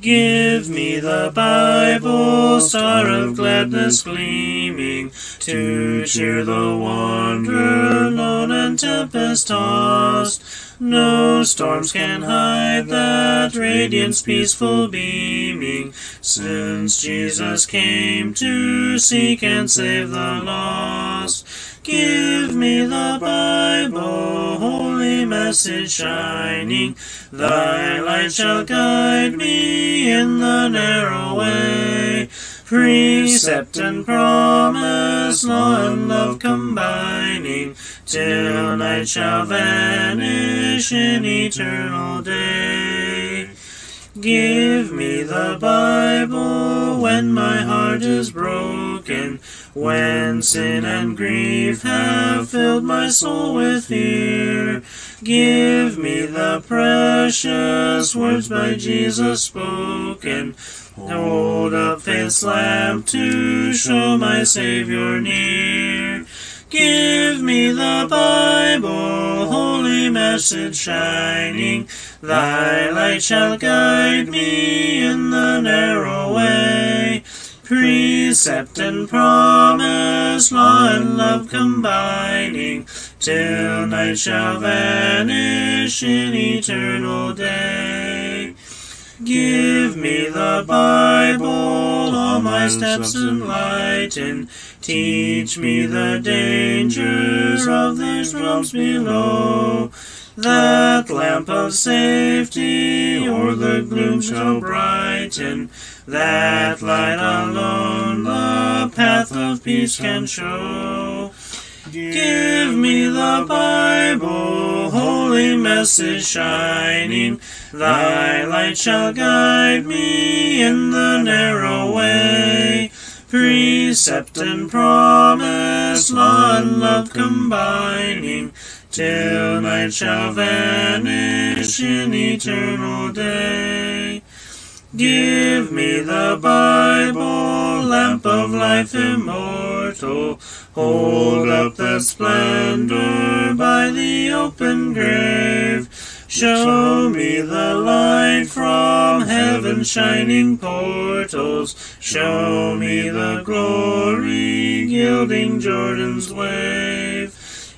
Give me the Bible, star of gladness gleaming, to cheer the wanderer lone and tempest-tossed. No storms can hide that radiance peaceful beaming, since Jesus came to seek and save the lost. Give me the Bible, holy message shining, thy light shall guide me in the narrow way. Precept and promise, law and love combining, till night shall vanish in eternal day. Give me the Bible when my heart is broken, when sin and grief have filled my soul with fear. Give me the precious words by Jesus spoken. Hold up faith's lamp to show my Savior near. Give me the Bible, holy message shining, thy light shall guide me in the narrow way. Precept and promise, law and love combining, till night shall vanish in eternal day. Give me the Bible, all my steps enlighten, teach me the dangers of these realms below. That lamp of safety o'er the gloom shall brighten, that light alone the path of peace can show. Give me the Bible, holy message shining, thy light shall guide me in the narrow way. Precept and promise, law and love combining, till night shall vanish in eternal day. Give me the Bible, lamp of life immortal, hold up that splendor by the open grave. Show me the light from heaven's shining portals, show me the glory gilding Jordan's wave.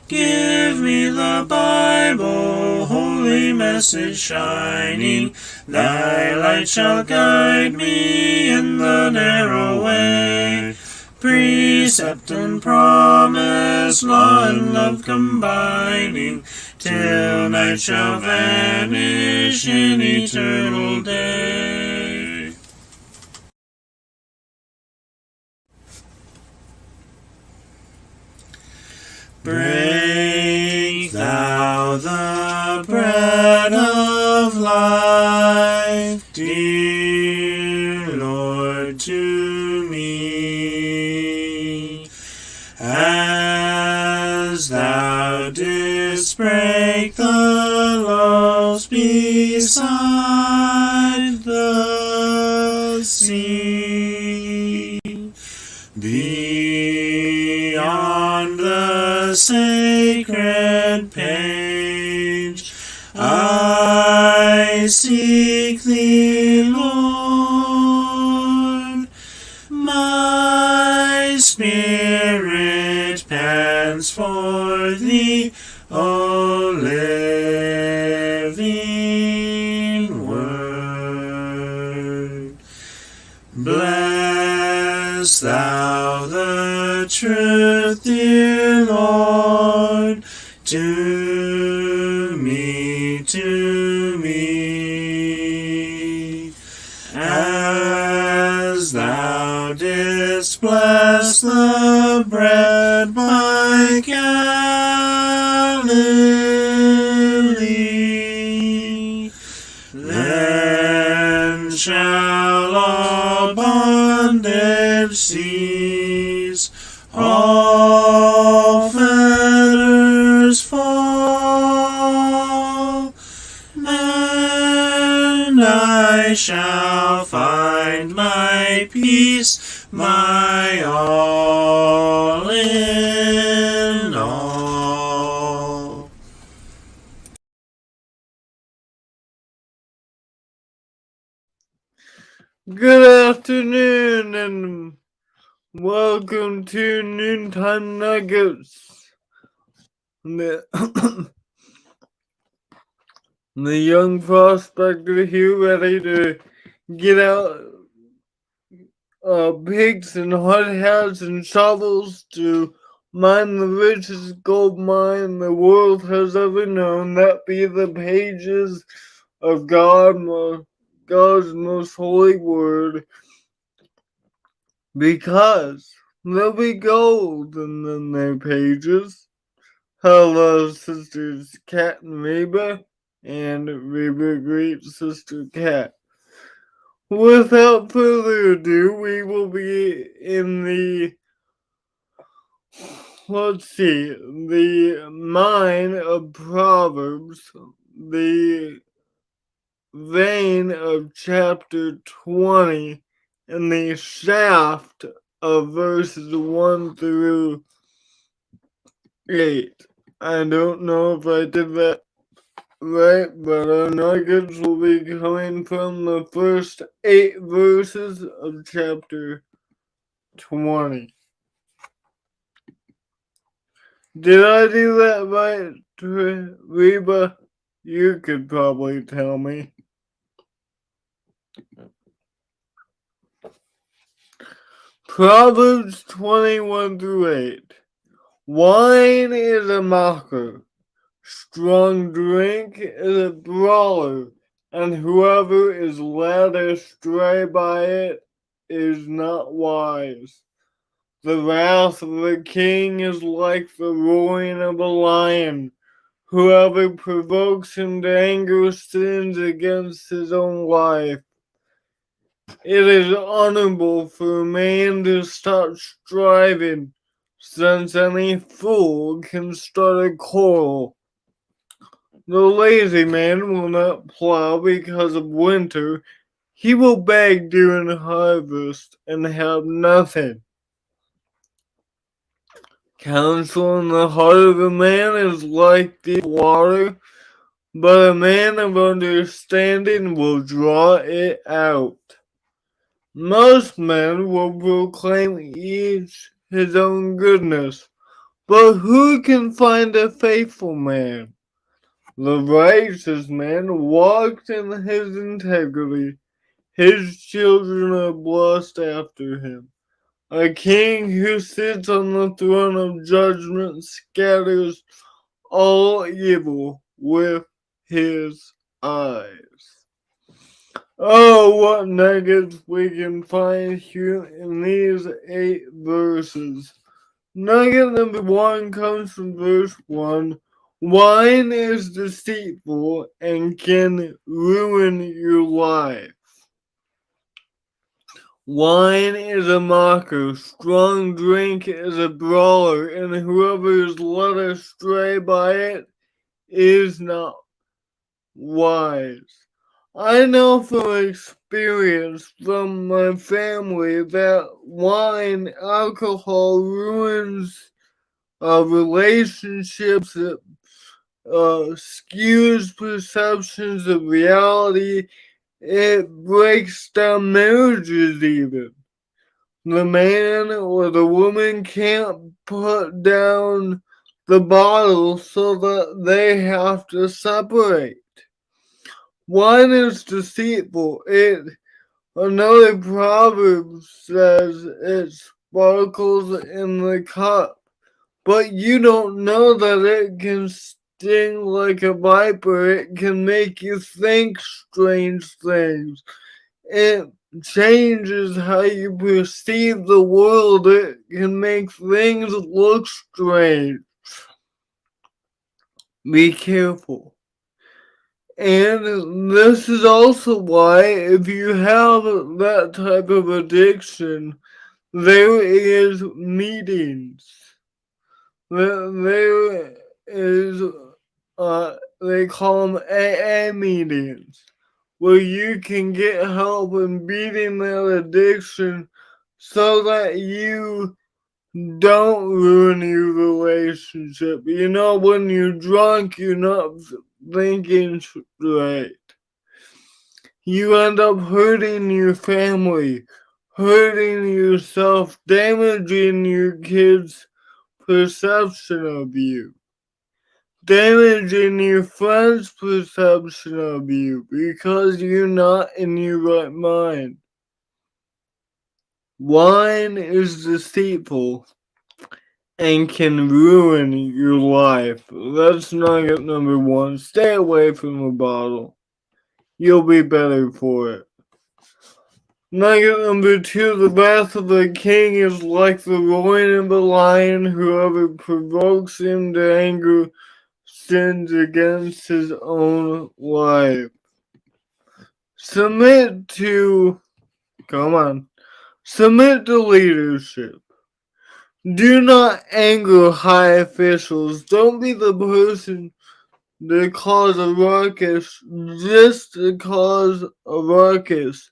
Give me the Bible, holy message shining, thy light shall guide me in the narrow way. Precept and promise, law and love combining, till night shall vanish in eternal day. Break thou the bread of life, dear Lord, to me, as thou didst break the loaves beside the sea. Beyond the sacred page, I seek thee, Lord. My spirit pants for thee, O living word. Bless thou the truth, dear Lord, to me, as thou didst bless the bread by Galilee. Then shall all bondage cease, all fetters fall, and I shall find my peace, my all in all. Good afternoon and welcome to Noontime Nuggets. The, the young prospector here ready to get out picks and hard hats and shovels to mine the richest gold mine the world has ever known. That be the pages of God's most holy word. Because there'll be gold in their pages. Hello, sisters Cat and Reba, and Reba great sister Cat. Without further ado, we will be in the mine of Proverbs, the vein of chapter 20, and the shaft of verses 1 through 8. I don't know if I did that right, but our nuggets will be coming from the first 8 verses of chapter 20. Did I do that right, Reba? You could probably tell me. Proverbs 21 through 8. Wine is a mocker, strong drink is a brawler, and whoever is led astray by it is not wise. The wrath of the king is like the roaring of a lion. Whoever provokes him to anger sins against his own life. It is honorable for a man to stop striving, since any fool can start a quarrel. The lazy man will not plow because of winter. He will beg during harvest and have nothing. Counsel in the heart of a man is like deep water, but a man of understanding will draw it out. Most men will proclaim each his own goodness, but who can find a faithful man? The righteous man walks in his integrity. His children are blessed after him. A king who sits on the throne of judgment scatters all evil with his eyes. Oh, what nuggets we can find here in these 8 verses. Nugget number 1 comes from verse 1. Wine is deceitful and can ruin your life. Wine is a mocker, strong drink is a brawler, and whoever is led astray by it is not wise. I know from experience from my family that wine, alcohol ruins relationships, it skews perceptions of reality, it breaks down marriages even. The man or the woman can't put down the bottle so that they have to separate. Wine is deceitful. Another proverb says it sparkles in the cup, but you don't know that it can sting like a viper. It can make you think strange things. It changes how you perceive the world. It can make things look strange. Be careful. And this is also why, if you have that type of addiction, there is meetings. There is, they call them AA meetings, where you can get help in beating that addiction so that you don't ruin your relationship. You know, when you're drunk, you're not thinking straight. you end up hurting your family, hurting yourself, damaging your kids' perception of you, damaging your friends' perception of you because you're not in your right mind. Wine is deceitful and can ruin your life. That's nugget number one. Stay away from a bottle. You'll be better for it. Nugget number two, the wrath of the king is like the roaring of a lion. Whoever provokes him to anger sins against his own life. Submit to leadership. Do not anger high officials. Don't be the person to cause a ruckus just to cause a ruckus.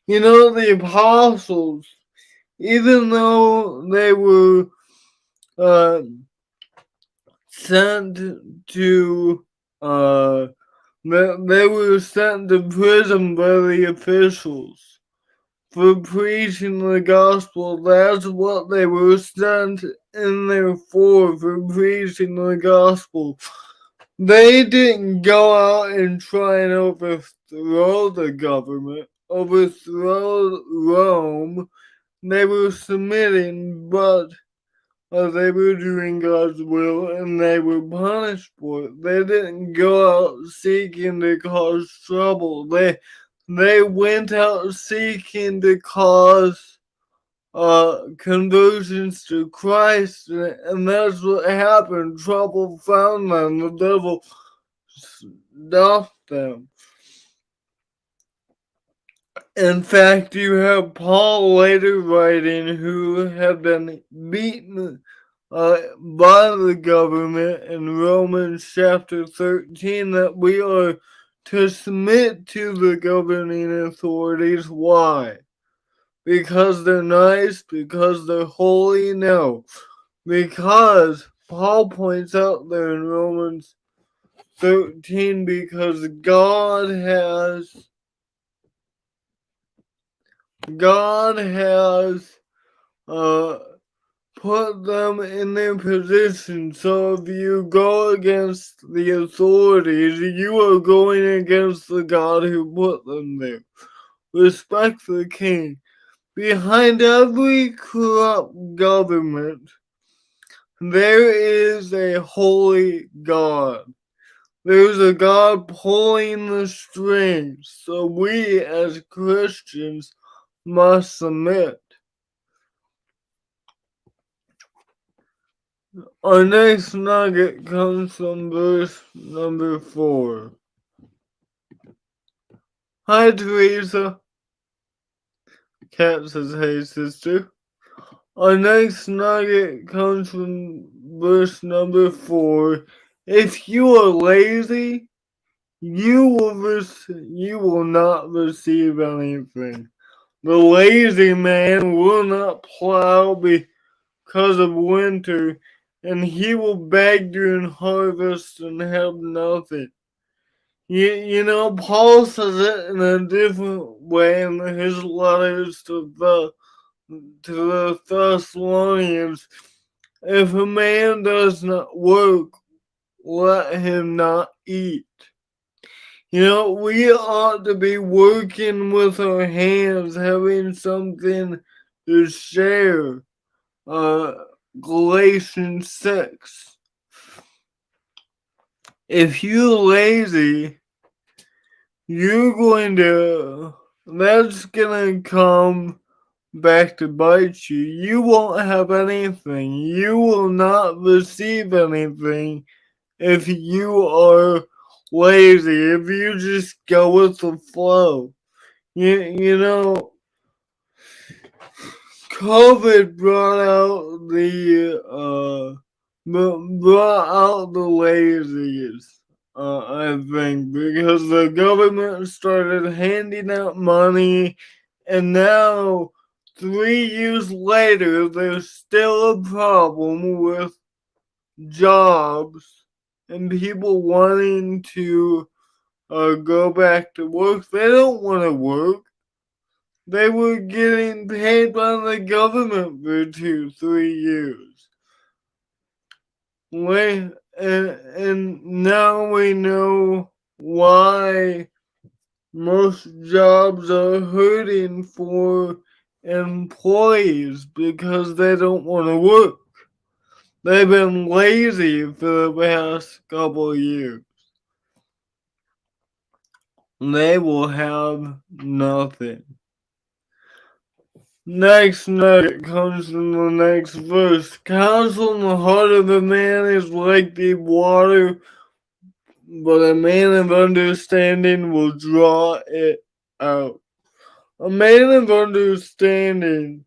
You know, the apostles, even though they were sent to they were sent to prison by the officials for preaching the gospel. That's what they were sent in there for preaching the gospel. They didn't go out and try and overthrow the government, overthrow Rome. They were submitting, but they were doing God's will and they were punished for it. They didn't go out seeking to cause trouble. They went out seeking to cause conversions to Christ, and that's what happened. Trouble found them. The devil stopped them. In fact, you have Paul later writing who had been beaten by the government in Romans chapter 13 that we are to submit to the governing authorities. Why? Because they're nice? Because they're holy? No. Because Paul points out there in Romans 13, because God has put them in their position. So if you go against the authorities, you are going against the God who put them there. Respect the king. Behind every corrupt government, there is a holy God. There's a God pulling the strings. So we as Christians must submit. Our next nugget comes from verse number 4. Hi, Teresa. Kat says, hey, sister. Our next nugget comes from verse number 4. If you are lazy, you will not receive anything. The lazy man will not plow because of winter, and he will beg during harvest and have nothing. You know, Paul says it in a different way in his letters to the Thessalonians. If a man does not work, let him not eat. You know, we ought to be working with our hands, having something to share. Galatians 6. If you're lazy, that's gonna come back to bite you. You won't have anything. You will not receive anything if you are lazy, if you just go with the flow. You know, COVID brought out the laziest, I think, because the government started handing out money, and now 3 years later, there's still a problem with jobs and people wanting to or go back to work. They don't want to work. They were getting paid by the government for 2-3 years. And now we know why most jobs are hurting for employees because they don't want to work. They've been lazy for the past couple of years. They will have nothing. Next nugget comes from the next verse. Counsel in the heart of a man is like deep water, but a man of understanding will draw it out. A man of understanding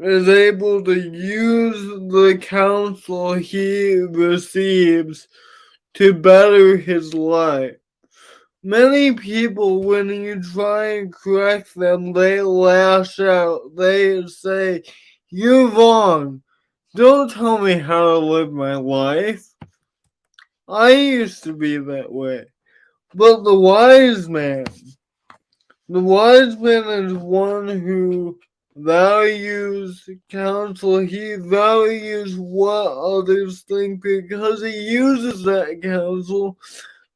is able to use the counsel he receives to better his life. Many people, when you try and correct them, they lash out. They say, "You're wrong. Don't tell me how to live my life." I used to be that way. But the wise man is one who values counsel. He values what others think because he uses that counsel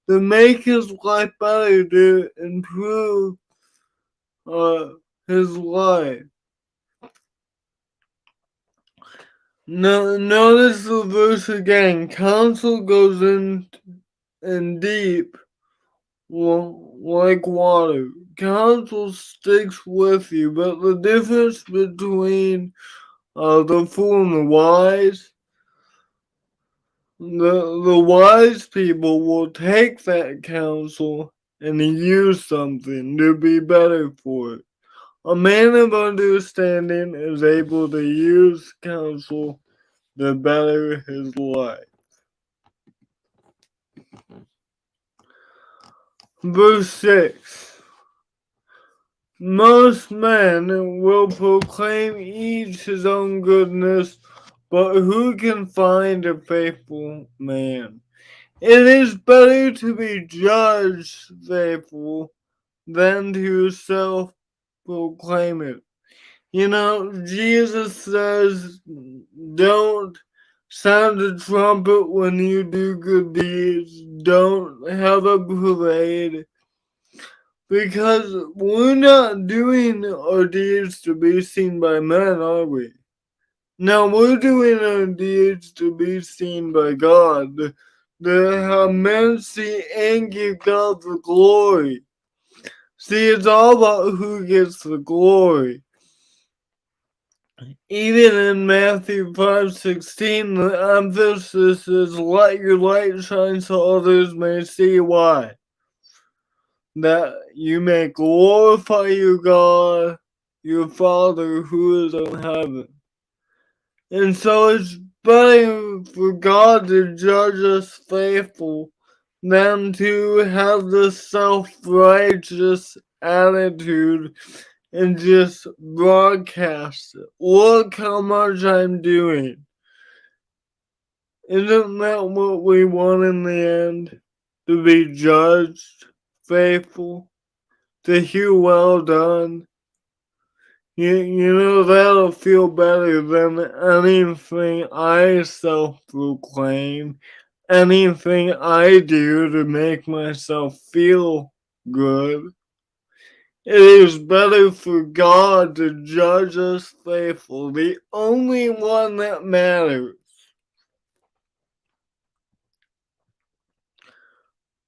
to make his life better, to improve his life. Notice the verse again. Counsel goes in deep like water. Counsel sticks with you, but the difference between the fool and the wise, the wise people will take that counsel and use something to be better for it. A man of understanding is able to use counsel to better his life. Verse 6. Most men will proclaim each his own goodness, but who can find a faithful man? It is better to be judged faithful than to self-proclaim it. You know, Jesus says, don't sound a trumpet when you do good deeds. Don't have a parade. Because we're not doing our deeds to be seen by men, are we? No, we're doing our deeds to be seen by God. To have men see and give God the glory. See, it's all about who gets the glory. Even in Matthew 5:16, the emphasis is let your light shine so others may see. Why? That you may glorify your God, your Father who is in heaven. And so it's better for God to judge us faithful than to have the self-righteous attitude and just broadcast it. Look how much I'm doing. Isn't that what we want in the end? To be judged faithful? To hear well done? You know, that'll feel better than anything I self-proclaim, anything I do to make myself feel good. It is better for God to judge us faithful, the only one that matters.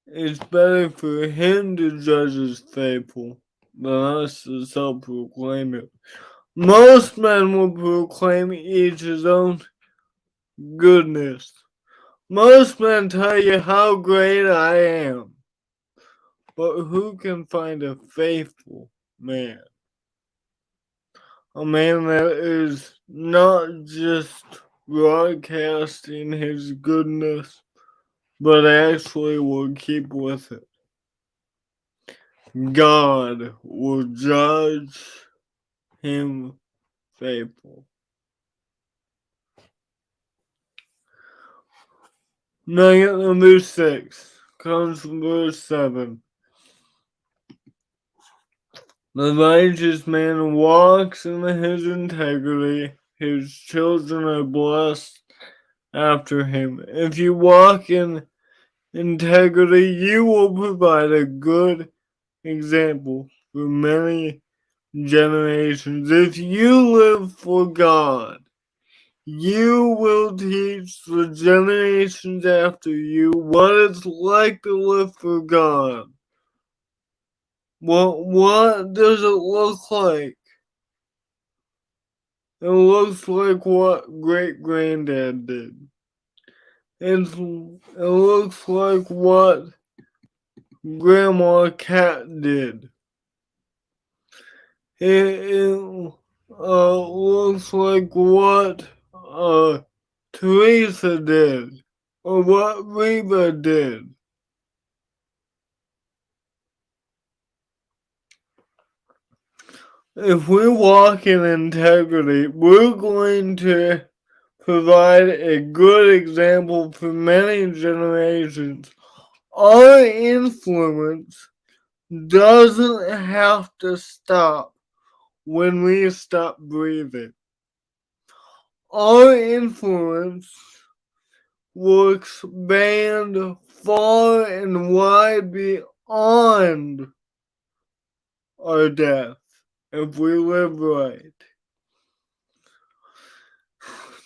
It's better for Him to judge us faithful than us to self-proclaim it. Most men will proclaim each his own goodness. Most men tell you how great I am. But who can find a faithful man? A man that is not just broadcasting his goodness, but actually will keep with it. God will judge him faithful. Nugget number 6 comes from verse 7. The righteous man walks in his integrity. His children are blessed after him. If you walk in integrity, you will provide a good example for many generations. If you live for God, you will teach the generations after you what it's like to live for God. What does it look like? It looks like what great granddad did. It looks like what Grandma Cat did. It looks like what Teresa did, or what Reba did. If we walk in integrity, we're going to provide a good example for many generations. Our influence doesn't have to stop when we stop breathing. Our influence will expand far and wide beyond our death if we live right.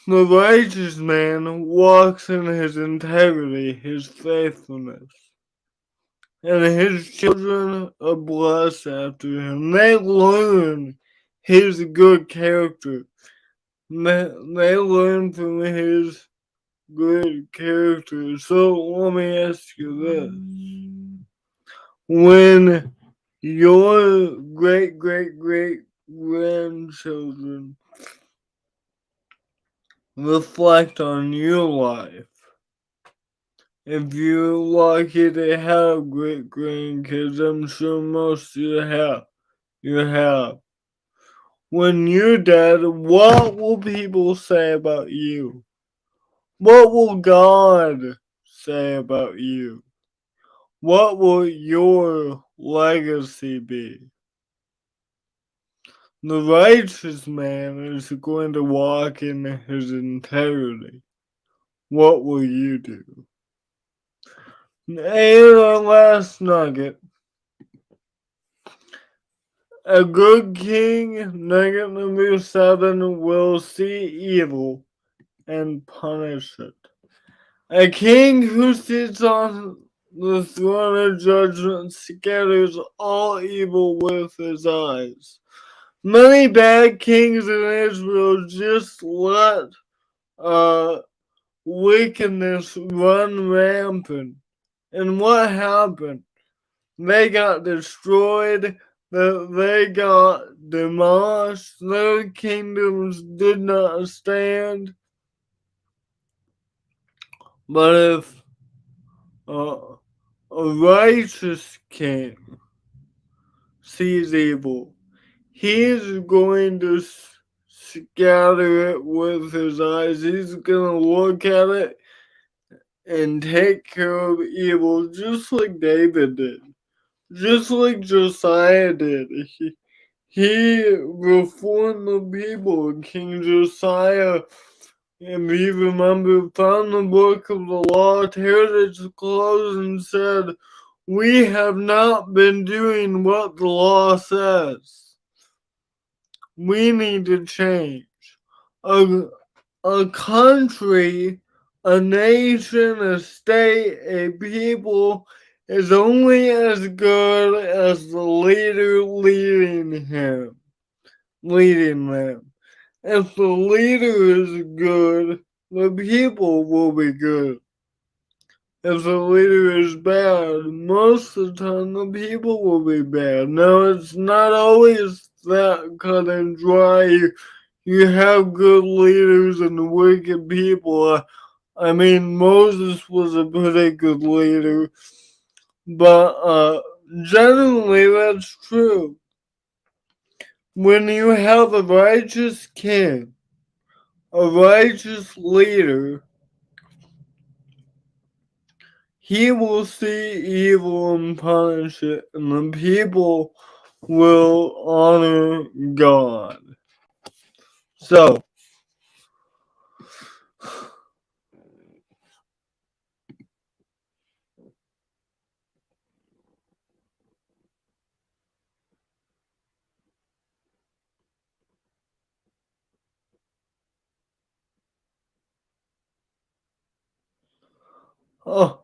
The righteous man walks in his integrity, his faithfulness, and his children are blessed after him. They learn his good character. They learn from his good character. So let me ask you this. When your great grandchildren reflect on your life, if you're lucky to have great grandkids, I'm sure most of you have. When you're dead, what will people say about you? What will God say about you? What will your legacy be? The righteous man is going to walk in his integrity. What will you do? And our last nugget. A good king, nugget number 7, will see evil and punish it. A king who sits on the throne of judgment scatters all evil with his eyes. Many bad kings in Israel just let wickedness run rampant. And what happened? They got destroyed. They got demolished. Their kingdoms did not stand. But if a righteous king sees evil, he's going to scatter it with his eyes. He's going to look at it and take care of evil just like David did. Just like Josiah did. He reformed the people. King Josiah, if you remember, found the book of the law, teared its clothes, and said, "We have not been doing what the law says. We need to change." A country, a nation, a state, a people is only as good as the leader leading them. If the leader is good, the people will be good. If the leader is bad, most of the time the people will be bad. Now, it's not always that cut and dry. You have good leaders and wicked people. I mean, Moses was a pretty good leader, but generally that's true. When you have a righteous king, a righteous leader, he will see evil and punish it, and the people will honor God. So, oh,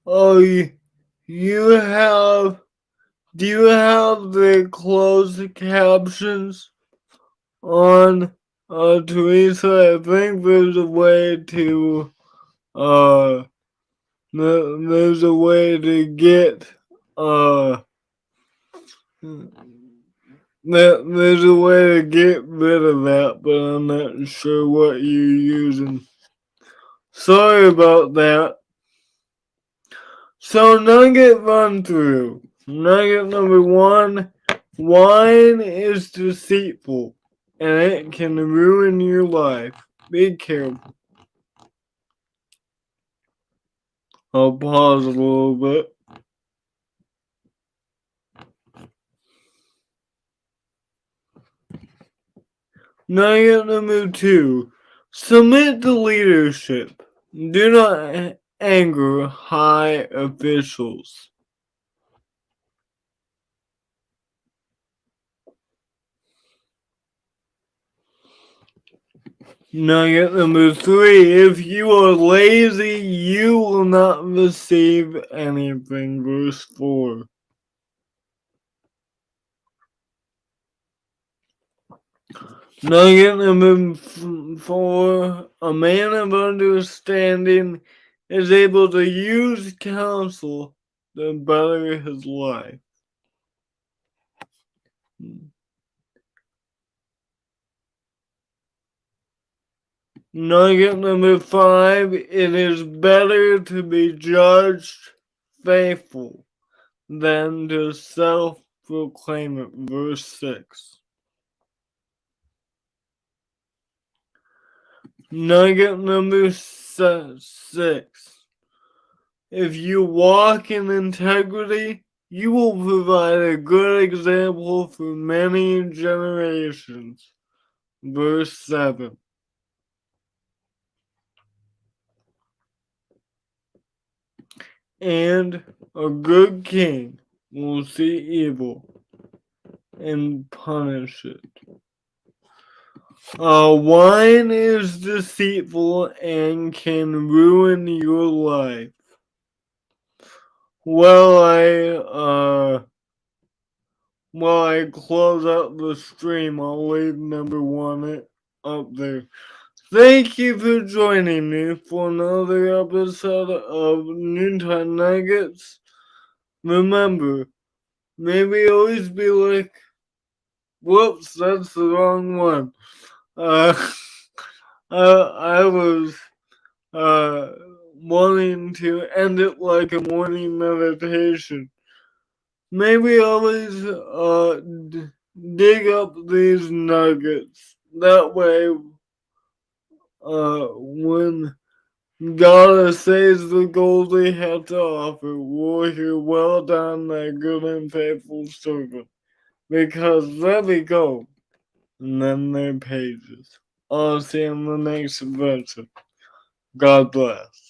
oh, you have, do you have the closed captions on, Teresa? I think there's a way to, there's a way to get, there's a way to get rid of that, but I'm not sure what you're using. Sorry about that. So, nugget run through. Nugget number 1, wine is deceitful and it can ruin your life. Be careful. I'll pause a little bit. Nugget number 2, submit to leadership. Do not anger high officials. Nugget number 3, if you are lazy, you will not receive anything. Verse 4. Nugget number 4, a man of understanding is able to use counsel to better his life. Nugget number 5, it is better to be judged faithful than to self-proclaim it. Verse 6. Nugget number 6. If you walk in integrity, you will provide a good example for many generations. Verse 7. And a good king will see evil and punish it. Wine is deceitful and can ruin your life. Well, I close out the stream, I'll leave number 1 up there. Thank you for joining me for another episode of Noontime Nuggets. Remember, maybe always be like, whoops, that's the wrong one. I was wanting to end it like a morning meditation. Maybe always dig up these nuggets. That way, when God says the gold they have to offer, we'll hear, well done, thy good and faithful servant. Because there we go. And then their pages. I'll see you in the next verse. God bless.